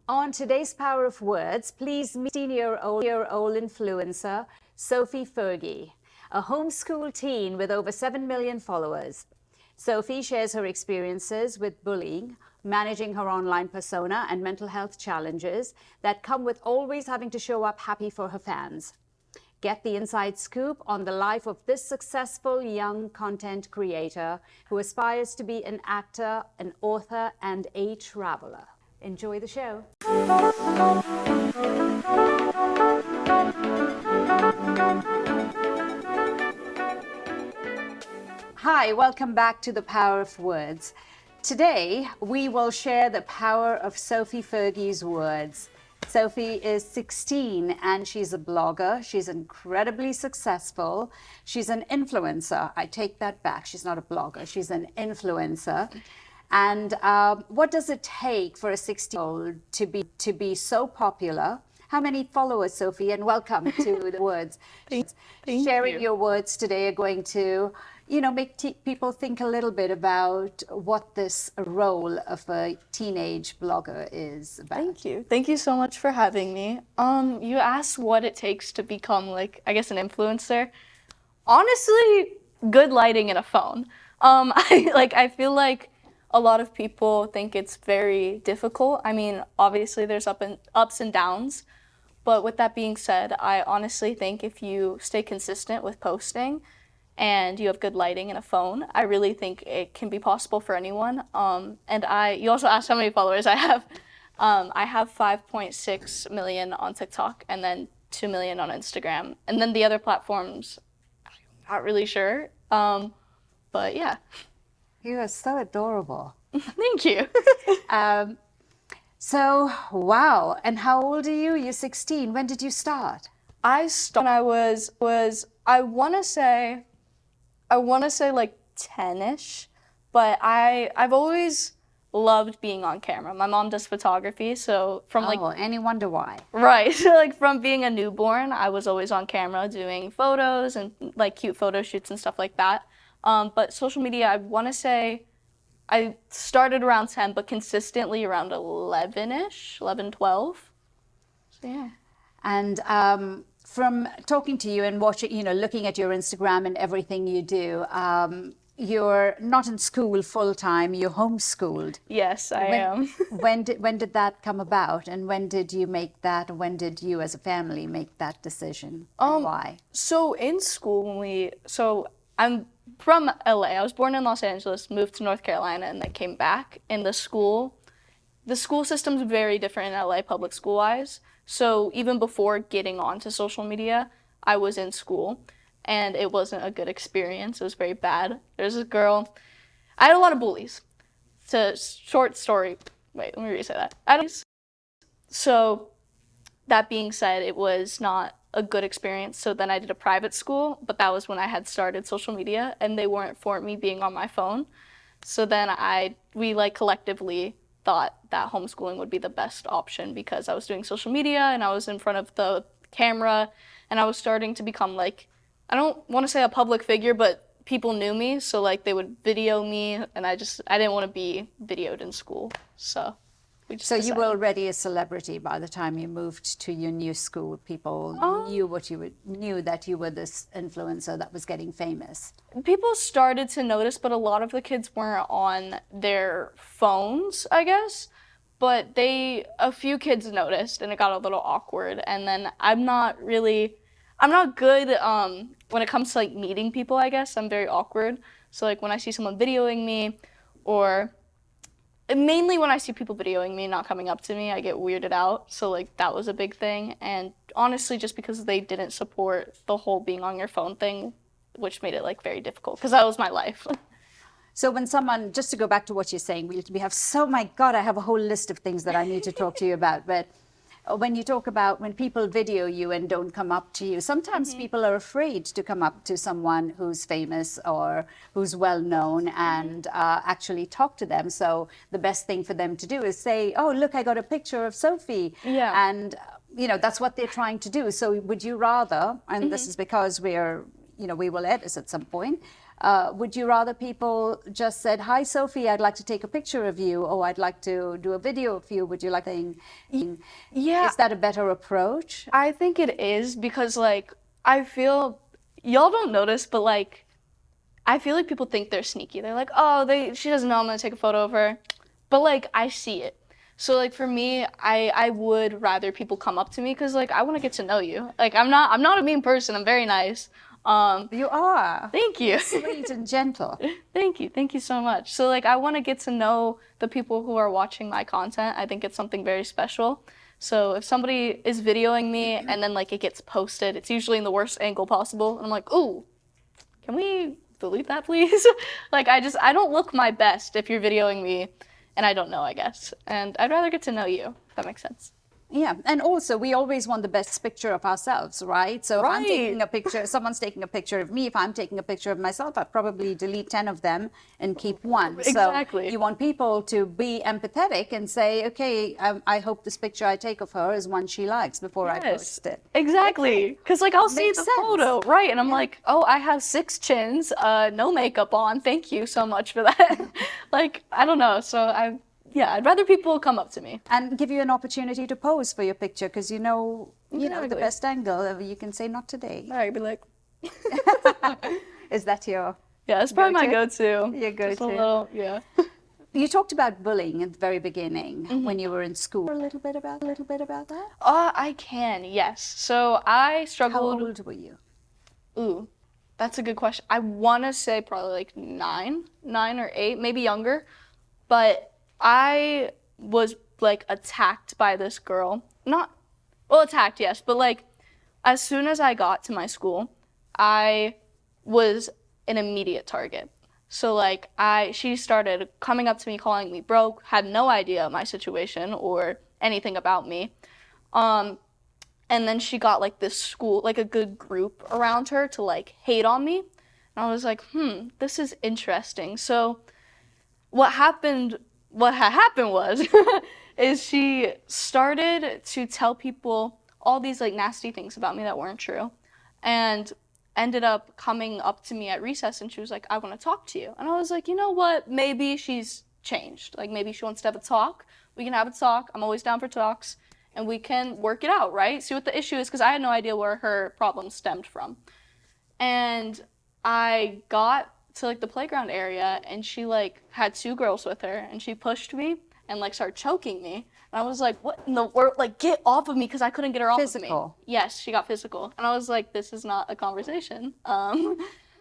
On today's Power of Words, please meet 16-year-old influencer, Sophie Fergi, a homeschool teen with over 7 million followers. Sophie shares her experiences with bullying, managing her online persona, and mental health challenges that come with always having to show up happy for her fans. Get the inside scoop on the life of this successful young content creator who aspires to be an actor, an author, and a traveler. Enjoy the show. Hi, welcome back to the Power of Words. Today, we will share the power of Sophie Fergi's words. Sophie is 16 and she's a blogger. She's incredibly successful. She's an influencer. I take that back. She's not a blogger. She's an influencer. And what does it take for a 16-year-old to be so popular? How many followers, Sophie? And welcome to the words. Sharing your words today are going to, make people think a little bit about what this role of a teenage blogger is about. Thank you. Thank you so much for having me. You asked what it takes to become, an influencer. Honestly, good lighting and a phone. I feel like a lot of people think it's very difficult. I mean, obviously there's ups and downs, but with that being said, I honestly think if you stay consistent with posting and you have good lighting and a phone, I really think it can be possible for anyone. You also asked how many followers I have. I have 5.6 million on TikTok and then 2 million on Instagram. And then the other platforms, I'm not really sure. But yeah. You are so adorable. Thank you. So, wow. And how old are you? You're 16. When did you start? I started when I want to say like 10-ish, but I've always loved being on camera. My mom does photography, so any wonder why? Right. So from being a newborn, I was always on camera doing photos and cute photo shoots and stuff like that. But social media, I want to say I started around 10, but consistently around 11-ish, 11, 12. So yeah. And from talking to you and watching, looking at your Instagram and everything you do, you're not in school full time, you're homeschooled. Yes, I am. When did that come about? And when did you make that? When did you as a family make that decision? And why? So in school, I'm from LA. I was born in Los Angeles, moved to North Carolina, and then came back. And the school system's very different in LA public school-wise. So even before getting onto social media, I was in school, and it wasn't a good experience. It was very bad. There's this girl. I had a lot of bullies. It's a short story. Wait, let me re-say that. So that being said, it was not a good experience. So then I did a private school, but that was when I had started social media and they weren't for me being on my phone. So then we collectively thought that homeschooling would be the best option because I was doing social media and I was in front of the camera and I was starting to become I don't want to say a public figure, but people knew me. So they would video me and I didn't want to be videoed in school. So you were already a celebrity by the time you moved to your new school. People knew that you were this influencer that was getting famous. People started to notice, but a lot of the kids weren't on their phones, I guess. But a few kids noticed, and it got a little awkward. And then I'm not good when it comes to meeting people, I guess. I'm very awkward. So when I see someone videoing me, or mainly when I see people videoing me, not coming up to me, I get weirded out. So that was a big thing. And honestly, just because they didn't support the whole being on your phone thing, which made it very difficult because that was my life. So when someone, just to go back to what you're saying, we have my God, I have a whole list of things that I need to talk to you about. But when you talk about when people video you and don't come up to you, sometimes people are afraid to come up to someone who's famous or who's well known and actually talk to them. So the best thing for them to do is say, oh, look, I got a picture of Sophie. Yeah. And, that's what they're trying to do. So would you rather, and this is because we will edit at some point, Would you rather people just said, "Hi, Sophie, I'd like to take a picture of you," or "I'd like to do a video of you"? Would you like thing? Yeah, Is that a better approach? I think it is because like I feel y'all don't notice, but like I feel like people think they're sneaky. They're like, oh, she doesn't know I'm gonna take a photo of her, but like I see it. So like for me, I would rather people come up to me because like I want to get to know you. Like I'm not a mean person. I'm very nice. You are. Thank you. You're sweet and gentle. Thank you so much. So like I want to get to know the people who are watching my content. I think it's something very special. So if somebody is videoing me and then like it gets posted, it's usually in the worst angle possible, and I'm like, ooh, can we delete that please? Like I don't look my best if you're videoing me and I don't know, I guess. And I'd rather get to know you, if that makes sense. Yeah, and also we always want the best picture of ourselves, right? So if I'm taking a picture, someone's taking a picture of me, if I'm taking a picture of myself, I'd probably delete 10 of them and keep one. Exactly. So you want people to be empathetic and say, okay, I hope this picture I take of her is one she likes before I post it. Exactly. Because like I'll see Makes the sense. photo, right? And I'm like, oh, I have 6 chins, no makeup on. Thank you so much for that. Like, I don't know. So I'd rather people come up to me. And give you an opportunity to pose for your picture because you know the Exactly. best angle. You can say not today. I'd be like, Is that your yeah, it's probably my go-to. Your Just a go-to. little, yeah. You talked about bullying at the very beginning when you were in school. A little bit about that. I can, yes. So I How struggled. old were you? Ooh, that's a good question. I want to say probably like 9 or 8, maybe younger. But I was like attacked by this girl. Attacked, yes, but like as soon as I got to my school, I was an immediate target. So like she started coming up to me, calling me broke, had no idea my situation or anything about me. And then she got like this school, like a good group around her to like hate on me. And I was like, this is interesting. So what had happened was is she started to tell people all these like nasty things about me that weren't true, and ended up coming up to me at recess, and she was like, I want to talk to you. And I was like, you know what, maybe she's changed, like maybe she wants to have a talk. We can have a talk. I'm always down for talks, and we can work it out, right? See what the issue is, because I had no idea where her problem stemmed from. And I got to like the playground area, and she like had 2 girls with her, and she pushed me and like started choking me. And I was like, what in the world? Like, get off of me, because I couldn't get her off of me. Yes, she got physical. And I was like, this is not a conversation.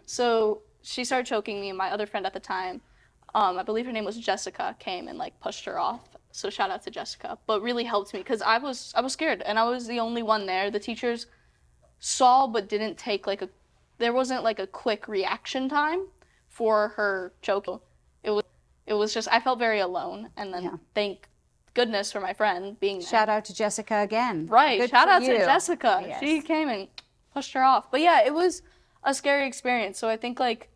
So she started choking me, and my other friend at the time, I believe her name was Jessica, came and like pushed her off. So shout out to Jessica, but really helped me because I was scared, and I was the only one there. The teachers saw but didn't take like there wasn't like a quick reaction time for her choking. It was just, I felt very alone, and then thank goodness for my friend being there. Shout out to Jessica again. Right, Good shout for out you. to Jessica. Yes. She came and pushed her off. But yeah, it was a scary experience. So I think like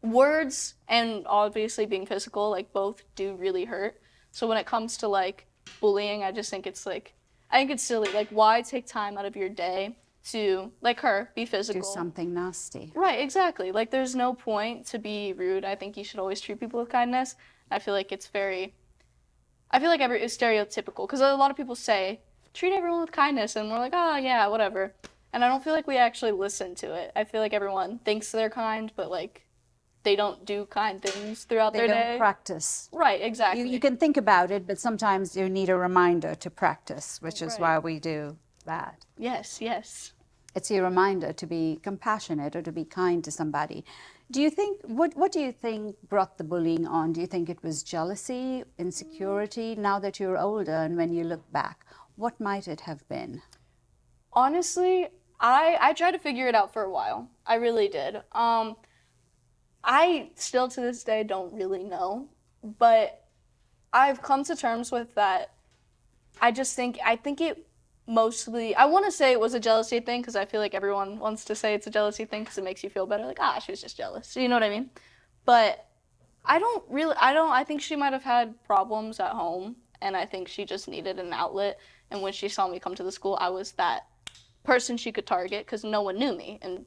words and obviously being physical, like both do really hurt. So when it comes to like bullying, I just think it's like, I think it's silly. Like, why take time out of your day to, like her, be physical? Do something nasty. Right, exactly. Like, there's no point to be rude. I think you should always treat people with kindness. I feel like it's stereotypical, because a lot of people say, treat everyone with kindness, and we're like, oh, yeah, whatever. And I don't feel like we actually listen to it. I feel like everyone thinks they're kind, but, like, they don't do kind things throughout their day. They don't practice. Right, exactly. You can think about it, but sometimes you need a reminder to practice, which is why we do that. Yes, yes. It's a reminder to be compassionate or to be kind to somebody. Do you think, what do you think brought the bullying on? Do you think it was jealousy, insecurity? Now that you're older and when you look back, what might it have been? Honestly, I tried to figure it out for a while. I really did. I still to this day don't really know, but I've come to terms with that. I think it mostly, I want to say it was a jealousy thing, because I feel like everyone wants to say it's a jealousy thing because it makes you feel better, like, she was just jealous, you know what I mean? But I think she might have had problems at home, and I think she just needed an outlet, and when she saw me come to the school, I was that person she could target, because no one knew me, and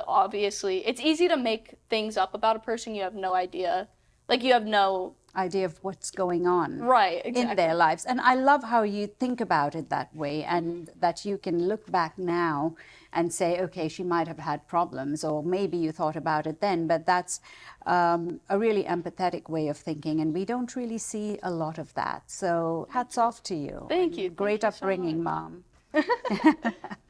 obviously, it's easy to make things up about a person you have no idea. Like, you have no idea of what's going on right, in exactly. their lives. And I love how you think about it that way, and that you can look back now and say, okay, she might have had problems, or maybe you thought about it then, but that's a really empathetic way of thinking, and we don't really see a lot of that. So hats off to you. Thank you. Great Thank you so upbringing, much. Mom.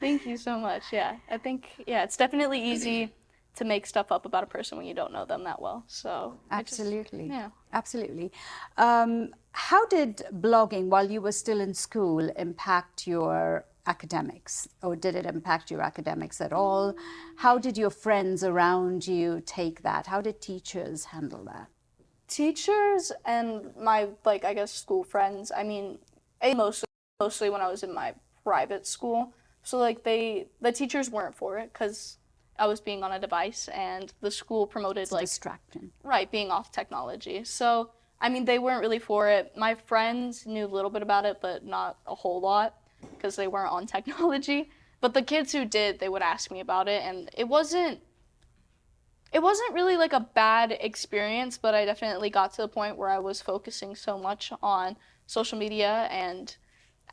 Thank you so much. Yeah, I think, yeah, it's definitely easy to make stuff up about a person when you don't know them that well. So Absolutely. Yeah. Absolutely. How did blogging while you were still in school impact your academics, or did it impact your academics at all? How did your friends around you take that? How did teachers handle that? Teachers and my, like, I guess school friends, I mean, mostly when I was in my private school. So, like, the teachers weren't for it because I was being on a device, and the school promoted, like, distraction. Right, being off technology. So, I mean, they weren't really for it. My friends knew a little bit about it, but not a whole lot because they weren't on technology. But the kids who did, they would ask me about it, and it wasn't really like a bad experience, but I definitely got to the point where I was focusing so much on social media and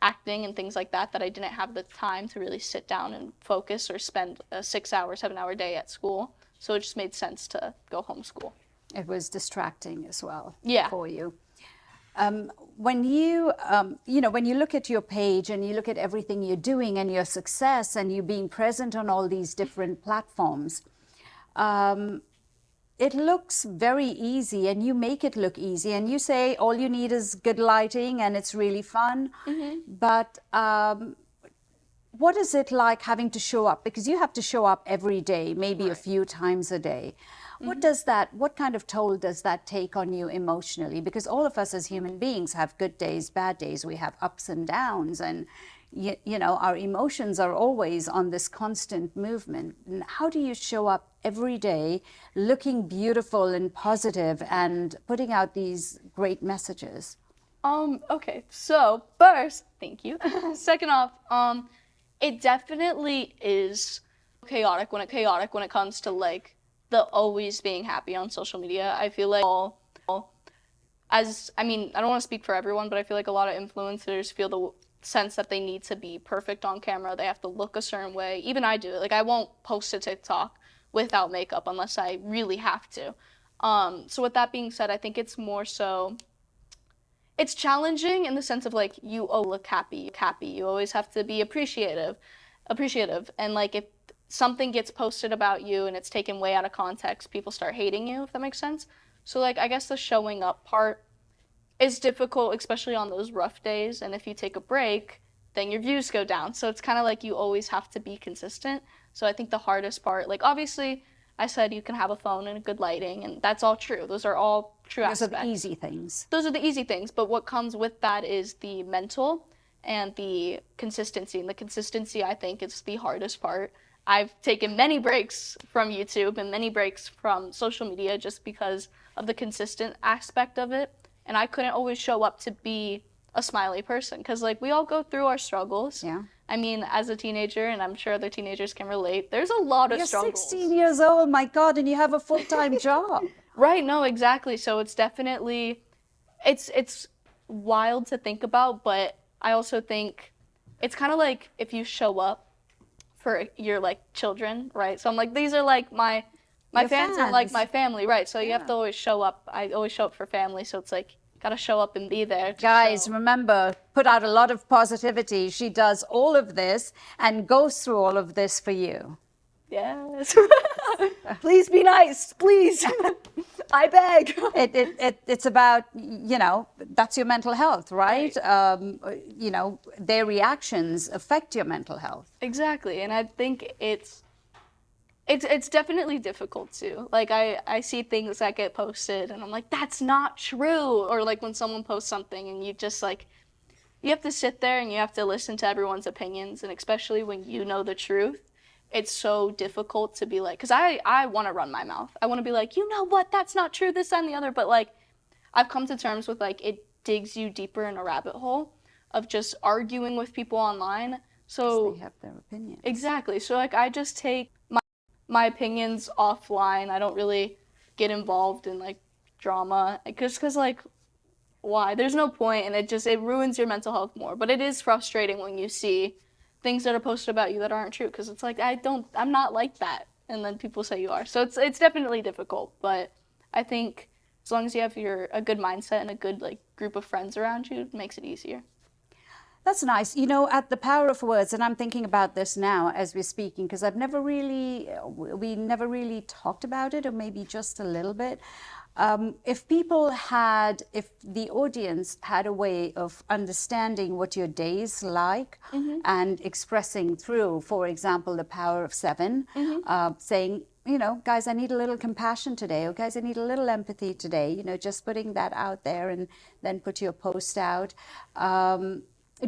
acting and things like that I didn't have the time to really sit down and focus or spend a 6-hour, 7-hour day at school. So it just made sense to go homeschool. It was distracting as well for you. When you, when you look at your page and you look at everything you're doing and your success and you being present on all these different platforms, it looks very easy, and you make it look easy, and you say all you need is good lighting and it's really fun. But what is it like having to show up? Because you have to show up every day, maybe a few times a day. What kind of toll does that take on you emotionally? Because all of us as human beings have good days, bad days. We have ups and downs, and our emotions are always on this constant movement. And how do you show up every day looking beautiful and positive and putting out these great messages? Okay, so first, thank you. Second off, it definitely is chaotic when it comes to, like, the always being happy on social media. I feel like I don't want to speak for everyone, but I feel like a lot of influencers feel the sense that they need to be perfect on camera. They have to look a certain way. Even I do it. Like, I won't post a TikTok without makeup unless I really have to. So with that being said, I think it's more so, it's challenging in the sense of, like, you look happy. You always have to be appreciative. And, like, if something gets posted about you and it's taken way out of context, people start hating you, if that makes sense. So, like, I guess the showing up part is difficult, especially on those rough days. And if you take a break, then your views go down. So it's kind of like you always have to be consistent. So I think the hardest part, like, obviously, I said you can have a phone and a good lighting, and that's all true. Those are all true aspects. Those are the easy things. Those are the easy things, but what comes with that is the mental and the consistency. And the consistency, I think, is the hardest part. I've taken many breaks from YouTube and many breaks from social media just because of the consistent aspect of it. And I couldn't always show up to be a smiley person because, like, we all go through our struggles. Yeah. I mean, as a teenager, and I'm sure other teenagers can relate, there's a lot of struggles. You're 16 years old, my God, and you have a full-time job. Right, no, exactly. So it's definitely, it's wild to think about, but I also think it's kind of like if you show up for your, like, children, right? So I'm like, these are like my fans are like my family, right? So you have to always show up. I always show up for family, so it's like, gotta show up and be there. Guys, remember, put out a lot of positivity. She does all of this and goes through all of this for you. Yes. Please be nice, please. I beg. It's about, that's your mental health, right? Their reactions affect your mental health. Exactly, and I think it's definitely difficult too. Like, I see things that get posted and I'm like, that's not true. Or, like, when someone posts something and you just, like, you have to sit there and you have to listen to everyone's opinions. And especially when you know the truth, it's so difficult to be like, because I want to run my mouth. I want to be like, you know what, that's not true, this, that, and the other. But, like, I've come to terms with, like, it digs you deeper in a rabbit hole of just arguing with people online. So they have their opinion. Exactly. So, like, I just take my opinions offline. I don't really get involved in like drama because like why? There's no point, and it ruins your mental health more. But it is frustrating when you see things that are posted about you that aren't true, because it's like I'm not like that, and then people say you are. So it's definitely difficult, but I think as long as you have a good mindset and a good like group of friends around you, it makes it easier. That's nice. You know, at the power of words, and I'm thinking about this now as we're speaking, because we never really talked about it, or maybe just a little bit. If the audience had a way of understanding what your day is like and expressing through, for example, the power of seven, saying, you know, guys, I need a little compassion today, or guys, I need a little empathy today, you know, just putting that out there and then put your post out.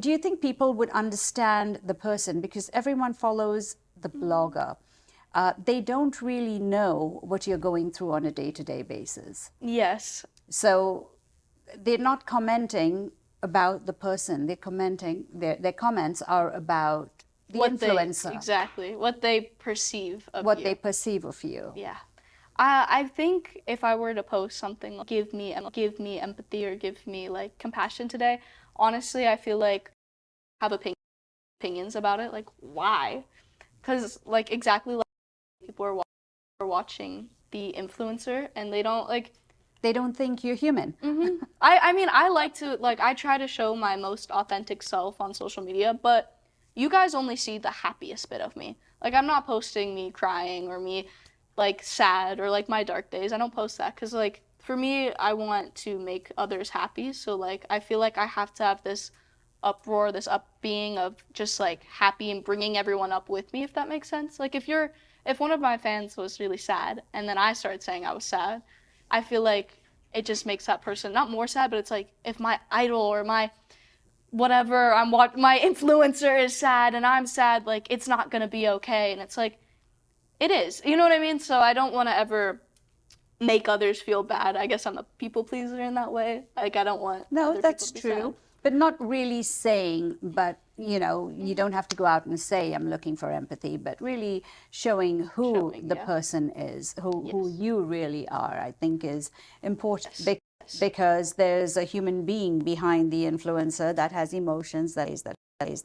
Do you think people would understand the person? Because everyone follows the blogger. They don't really know what you're going through on a day-to-day basis. Yes. So they're not commenting about the person. They're commenting, their comments are about the influencer. Exactly. What they perceive of you. What they perceive of you. Yeah. I think if I were to post something like, give me empathy or give me like compassion today, honestly, I feel like I have opinions about it. Like, why? Because like exactly like people are watching the influencer and they don't think you're human. I mean, I try to show my most authentic self on social media, but you guys only see the happiest bit of me. Like, I'm not posting me crying or me like sad or like my dark days. I don't post that because like for me, I want to make others happy. So like I feel like I have to have this uproar, this upbeing of just like happy and bringing everyone up with me, if that makes sense. Like if one of my fans was really sad and then I started saying I was sad, I feel like it just makes that person not more sad, but it's like if my idol or my whatever my influencer is sad and I'm sad, like it's not gonna be okay. And it's like it is, you know what I mean? So I don't want to ever make others feel bad. I guess I'm a people pleaser in that way. Like I don't want No, that's people to be true. sad. But not really saying, but you know, you don't have to go out and say I'm looking for empathy, but really showing who the person is, who you really are, I think is important. Because there's a human being behind the influencer that has emotions, that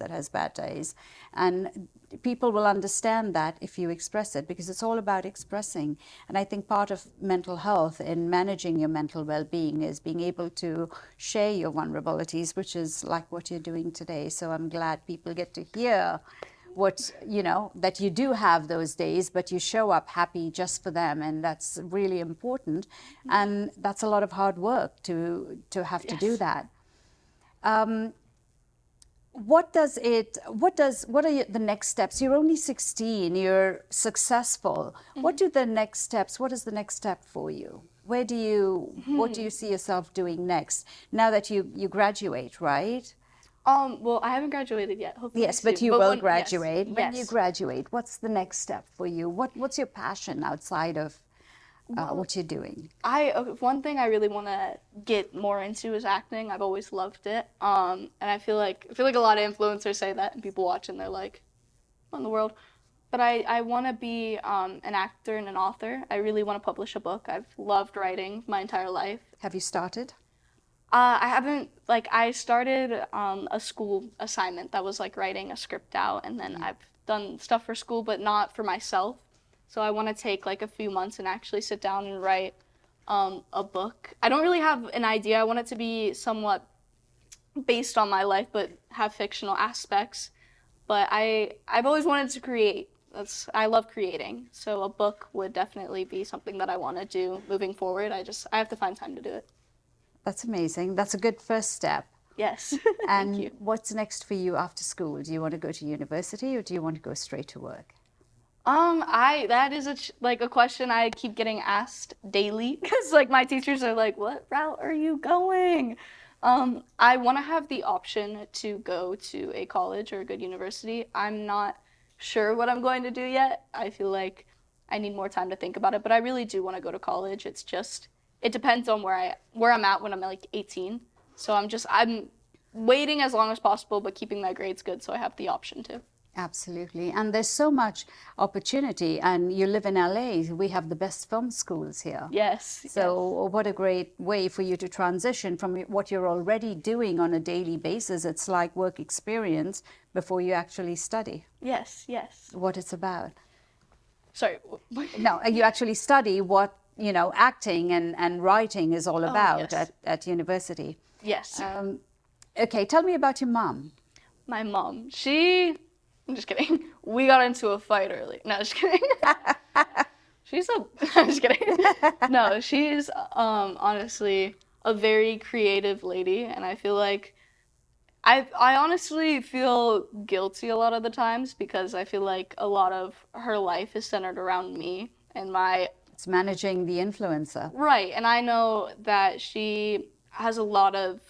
has bad days, and people will understand that if you express it, because it's all about expressing. And I think part of mental health in managing your mental well-being is being able to share your vulnerabilities, which is like what you're doing today. So I'm glad people get to hear what, you know, that you do have those days, but you show up happy just for them, and that's really important. And that's a lot of hard work to have to do that. What are the next steps? You're only 16, you're successful. What is the next step for you? What do you see yourself doing next now that you graduate, right? Well, I haven't graduated yet. Hopefully yes, soon. but you will graduate. Yes, when you graduate, what's the next step for you? What's your passion outside of what you're doing? One thing I really want to get more into is acting. I've always loved it. And I feel like a lot of influencers say that, and people watch and they're like, what in the world? But I want to be an actor and an author. I really want to publish a book. I've loved writing my entire life. Have you started? I haven't, I started a school assignment that was like writing a script out, and then I've done stuff for school, but not for myself. So I want to take like a few months and actually sit down and write a book. I don't really have an idea. I want it to be somewhat based on my life, but have fictional aspects. But I've always wanted to create. I love creating. So a book would definitely be something that I want to do moving forward. I have to find time to do it. That's amazing. That's a good first step. Yes. And Thank you. What's next for you after school? Do you want to go to university, or do you want to go straight to work? That is a question I keep getting asked daily, because like my teachers are like, what route are you going? I want to have the option to go to a college or a good university. I'm not sure what I'm going to do yet. I feel like I need more time to think about it, but I really do want to go to college. It depends on where I'm at when I'm like 18. So I'm waiting as long as possible, but keeping my grades good so I have the option to. Absolutely. And there's so much opportunity. And you live in LA. We have the best film schools here. Yes. So what a great way for you to transition from what you're already doing on a daily basis. It's like work experience before you actually study Yes. Yes. what it's about. Sorry. No, you actually study what, acting and writing is all about yes. at university. Yes. Okay, tell me about your mom. My mom, I'm just kidding. We got into a fight early. No, just kidding. I'm just kidding. No, she's honestly a very creative lady, and I feel like I honestly feel guilty a lot of the times because I feel like a lot of her life is centered around me and my It's managing the influencer. right, and I know that she has a lot of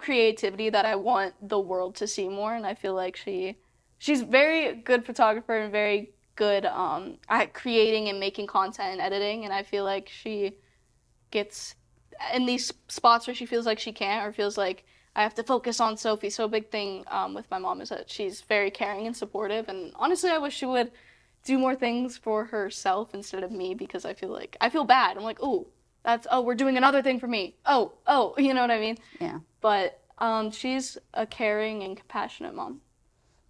creativity that I want the world to see more, and I feel like she's very good photographer and very good at creating and making content and editing, and I feel like she gets in these spots where she feels like she can't or feels like I have to focus on Sophie. So a big thing with my mom is that she's very caring and supportive, and honestly I wish she would do more things for herself instead of me because I feel bad. I'm like, we're doing another thing for me. You know what I mean? Yeah. But she's a caring and compassionate mom.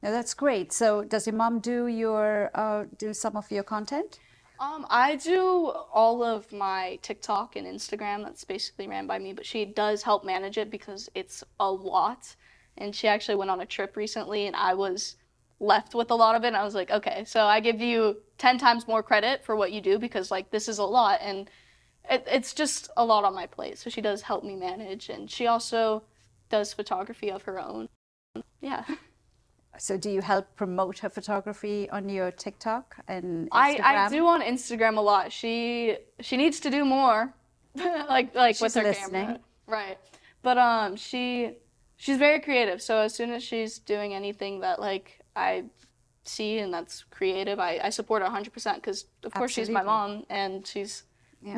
No, that's great. So does your mom do some of your content? I do all of my TikTok and Instagram. That's basically ran by me, but she does help manage it because it's a lot. And she actually went on a trip recently, and I was left with a lot of it. And I was like, okay, so I give you 10 times more credit for what you do because like this is a lot, and it's just a lot on my plate. So she does help me manage, and she also does photography of her own. Yeah. So do you help promote her photography on your TikTok and Instagram? I do on Instagram a lot. She needs to do more, like She's with her listening. camera, right? But she's very creative. So as soon as she's doing anything that like I see and that's creative, I support her 100% because of course she's my Absolutely. mom and she's Yeah.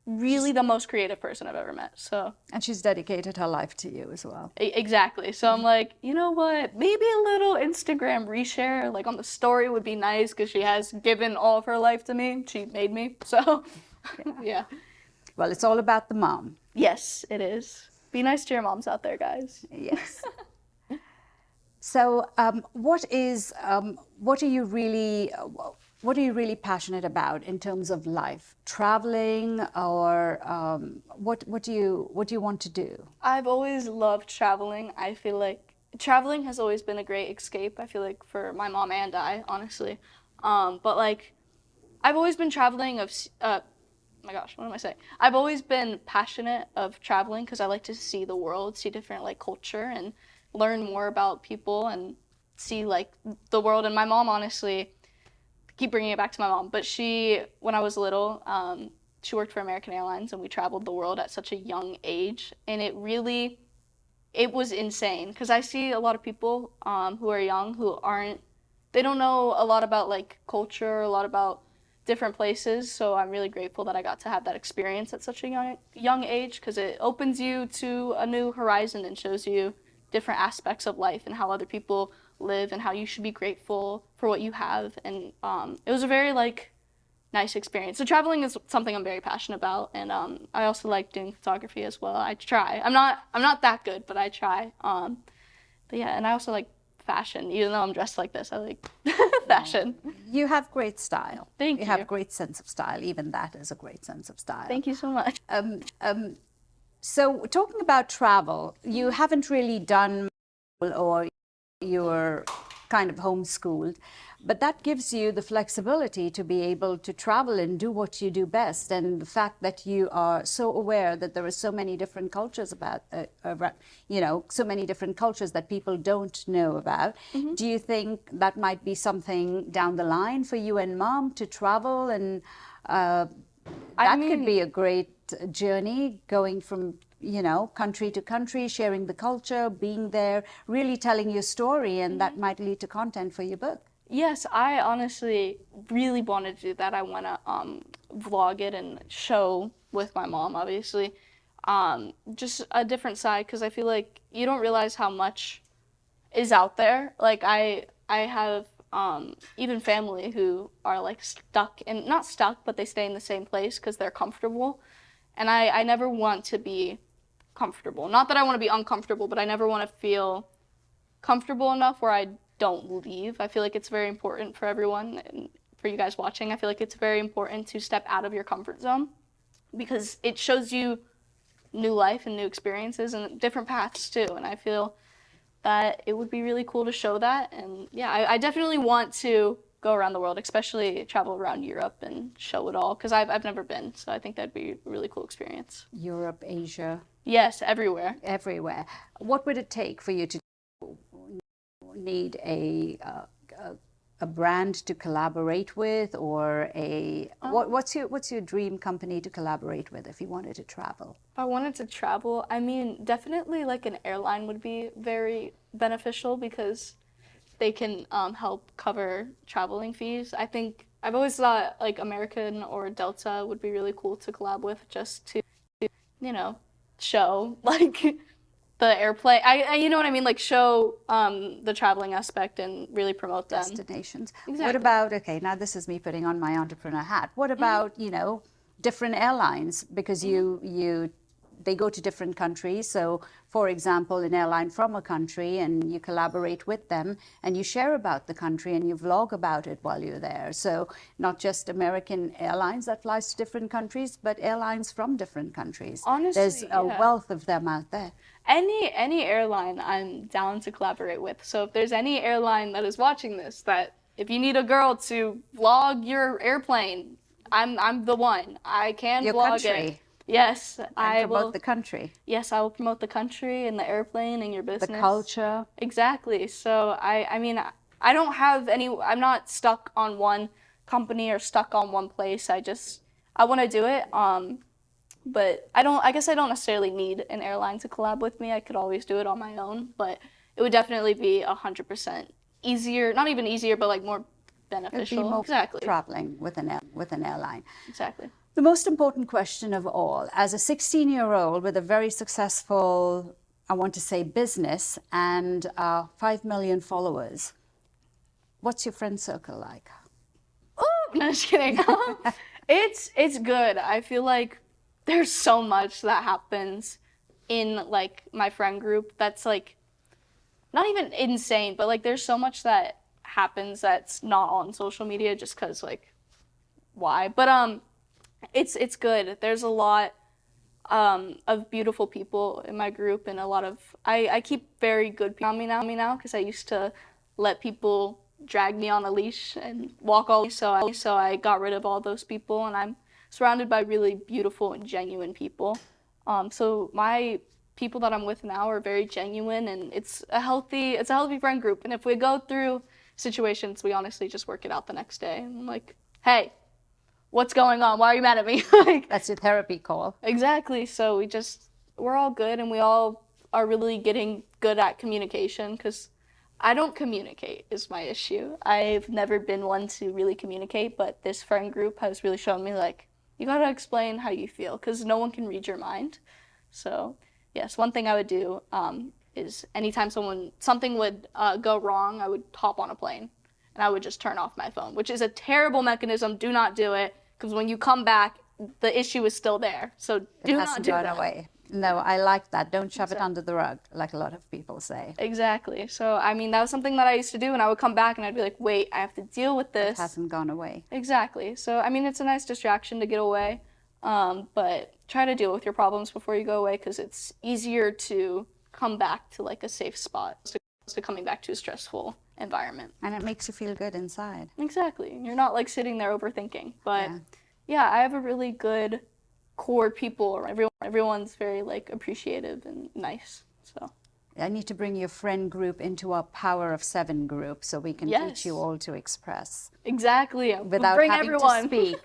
really the most creative person I've ever met. So And she's dedicated her life to you as well. exactly. So I'm like, you know what? Maybe a little Instagram reshare, like on the story, would be nice because she has given all of her life to me. She made me. So, yeah. Well, it's all about the mom. Yes, it is. Be nice to your moms out there, guys. Yes. So, what are you really passionate about in terms of life? Traveling, or what do you want to do? I've always loved traveling. I feel like traveling has always been a great escape. I feel like for my mom and I, honestly. But like, I've always been traveling my gosh, what am I saying? I've always been passionate of traveling because I like to see the world, see different like culture, and learn more about people and see like the world. And my mom, honestly, keep bringing it back to my mom, but when I was little, she worked for American Airlines and we traveled the world at such a young age, and it was insane because I see a lot of people who are young they don't know a lot about like culture, a lot about different places. So I'm really grateful that I got to have that experience at such a young age because it opens you to a new horizon and shows you different aspects of life and how other people live and how you should be grateful for what you have. And it was a very like nice experience. So traveling is something I'm very passionate about, and I also like doing photography as well. I try. I'm not that good, but I try. But yeah, and I also like fashion. Even though I'm dressed like this, I like fashion. You have great style. Thank You have you. great sense of style. Even that is a great sense of style. Thank you so much. So talking about travel, you haven't really done, or you're kind of homeschooled, but that gives you the flexibility to be able to travel and do what you do best. And the fact that you are so aware that there are so many different cultures so many different cultures that people don't know about. Mm-hmm. Do you think that might be something down the line for you and mom to travel? And that could be a great journey, going from country to country, sharing the culture, being there, really telling your story, and that might lead to content for your book. Yes, I honestly really wanted to do that. I want to vlog it and show with my mom, obviously, just a different side, because I feel like you don't realize how much is out there. Like I have even family who are like stuck in, not stuck, but they stay in the same place because they're comfortable. And I never want to be comfortable. Not that I want to be uncomfortable, but I never want to feel comfortable enough where I don't leave. I feel like it's very important for everyone and for you guys watching. I feel like it's very important to step out of your comfort zone because it shows you new life and new experiences and different paths too. And I feel that it would be really cool to show that. And yeah, I definitely want to go around the world, especially travel around Europe and show it all because I've never been. So I think that'd be a really cool experience. Europe, Asia. Yes, everywhere. Everywhere. What would it take for you to need a brand to collaborate with, or what's your dream company to collaborate with if you wanted to travel? If I wanted to travel, I mean, definitely like an airline would be very beneficial because they can help cover traveling fees. I think I've always thought like American or Delta would be really cool to collab with just to, you know, show like the airplane. You know what I mean? Like show the traveling aspect and really promote them. Destinations. Exactly. What about, okay, now this is me putting on my entrepreneur hat. What about, you know, different airlines? Because they go to different countries. So, for example, an airline from a country, and you collaborate with them and you share about the country and you vlog about it while you're there. So not just American airlines that flies to different countries, but airlines from different countries. Honestly, there's a wealth of them out there. Any airline I'm down to collaborate with. So if there's any airline that is watching this, that if you need a girl to vlog your airplane, I'm the one. I can Your vlog country. it. Yes, I will promote the country. Yes, I will promote the country and the airplane and your business. The culture. Exactly. So I mean, I don't have any. I'm not stuck on one company or stuck on one place. I want to do it. But I guess I don't necessarily need an airline to collab with me. I could always do it on my own, but it would definitely be 100% easier, not even easier, but like more beneficial. It'd be more exactly. traveling with an airline. Exactly. The most important question of all, as a 16-year-old with a very successful, I want to say, business and 5 million followers, what's your friend circle like? Oh, no, just kidding. It's good. I feel like there's so much that happens in like my friend group that's like not even insane, but like there's so much that happens that's not on social media just because like why? But it's good. There's a lot of beautiful people in my group and a lot of I keep very good people on me now because I used to let people drag me on a leash and walk all so I got rid of all those people and I'm surrounded by really beautiful and genuine people. So my people that I'm with now are very genuine and it's a healthy friend group. And if we go through situations, we honestly just work it out the next day. And I'm like, hey, what's going on? Why are you mad at me? Like, that's your therapy call. Exactly. So we're all good and we all are really getting good at communication because I don't communicate is my issue. I've never been one to really communicate, but this friend group has really shown me like, you gotta explain how you feel because no one can read your mind. So yes, one thing I would do is anytime something would go wrong, I would hop on a plane and I would just turn off my phone, which is a terrible mechanism. Do not do it because when you come back, the issue is still there. So do not do that. It hasn't gone away. No, I like that. Don't shove it under the rug, like a lot of people say. Exactly. So, I mean, that was something that I used to do, and I would come back and I'd be like, wait, I have to deal with this. It hasn't gone away. Exactly. So, I mean, it's a nice distraction to get away, but try to deal with your problems before you go away because it's easier to come back to, like, a safe spot to coming back to a stressful environment. And it makes you feel good inside. Exactly. You're not, like, sitting there overthinking. But, yeah I have a really good core people. Everyone's very like appreciative and nice. So I need to bring your friend group into our Power of 7 group so we can teach you all to express. Exactly. Without bring having everyone. to speak.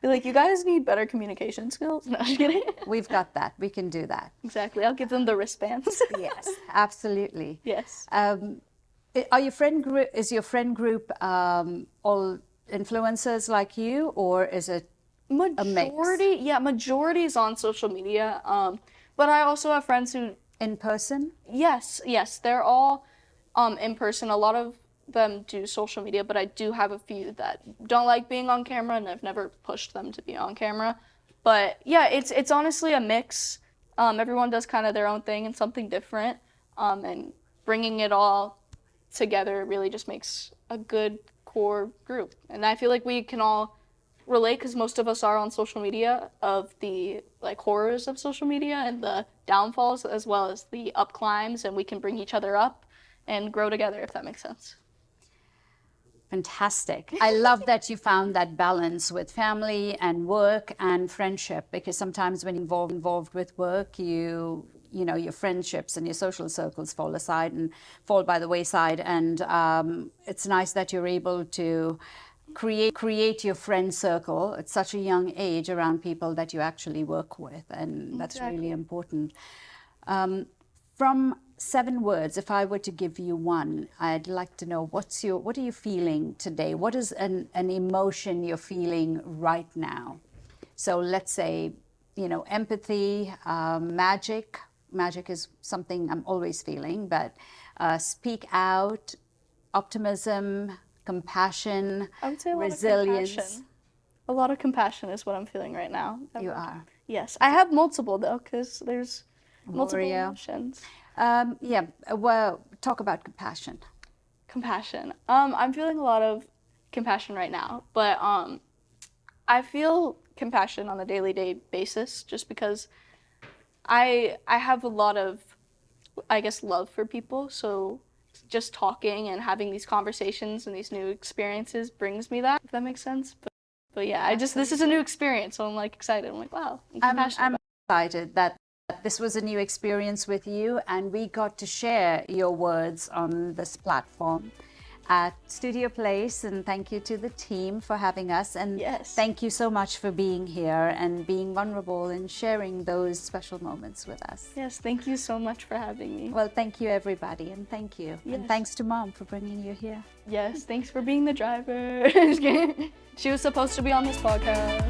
Be like, you guys need better communication skills. No, just kidding. We've got that. We can do that. Exactly. I'll give them the wristbands. Yes, absolutely. Yes. Is your friend group all influencers like you, or is it majority? Yeah, majority is on social media. But I also have friends who in person. Yes, they're all in person. A lot of them do social media, but I do have a few that don't like being on camera, and I've never pushed them to be on camera. But yeah, it's honestly a mix. Everyone does kind of their own thing and something different, and bringing it all together really just makes a good core group. And I feel like we can all relate because most of us are on social media, of the like horrors of social media and the downfalls as well as the up climbs, and we can bring each other up and grow together, if that makes sense. Fantastic. I love that you found that balance with family and work and friendship, because sometimes when you're involved with work, you know, your friendships and your social circles fall aside and fall by the wayside. And it's nice that you're able to create your friend circle at such a young age around people that you actually work with. And that's really important. From 7 words, if I were to give you one, I'd like to know what are you feeling today? What is an emotion you're feeling right now? So let's say, you know, empathy, magic. Magic is something I'm always feeling, but speak out, optimism, compassion, I would say resilience. A lot of compassion is what I'm feeling right now. You are. Yes, I have multiple though, because there's multiple Warrior. emotions. Yeah, well, talk about compassion. Compassion. I'm feeling a lot of compassion right now, but I feel compassion on a daily basis just because I have a lot of, I guess, love for people. So just talking and having these conversations and these new experiences brings me that, if that makes sense. But yeah, this is a new experience, so I'm like excited. I'm like, wow, I'm excited that this was a new experience with you, and we got to share your words on this platform at Studio Place. And thank you to the team for having us. And yes, thank you so much for being here and being vulnerable and sharing those special moments with us. Yes, thank you so much for having me. Well, thank you, everybody, and thank you. Yes. And thanks to Mom for bringing you here. Yes, thanks for being the driver. She was supposed to be on this podcast.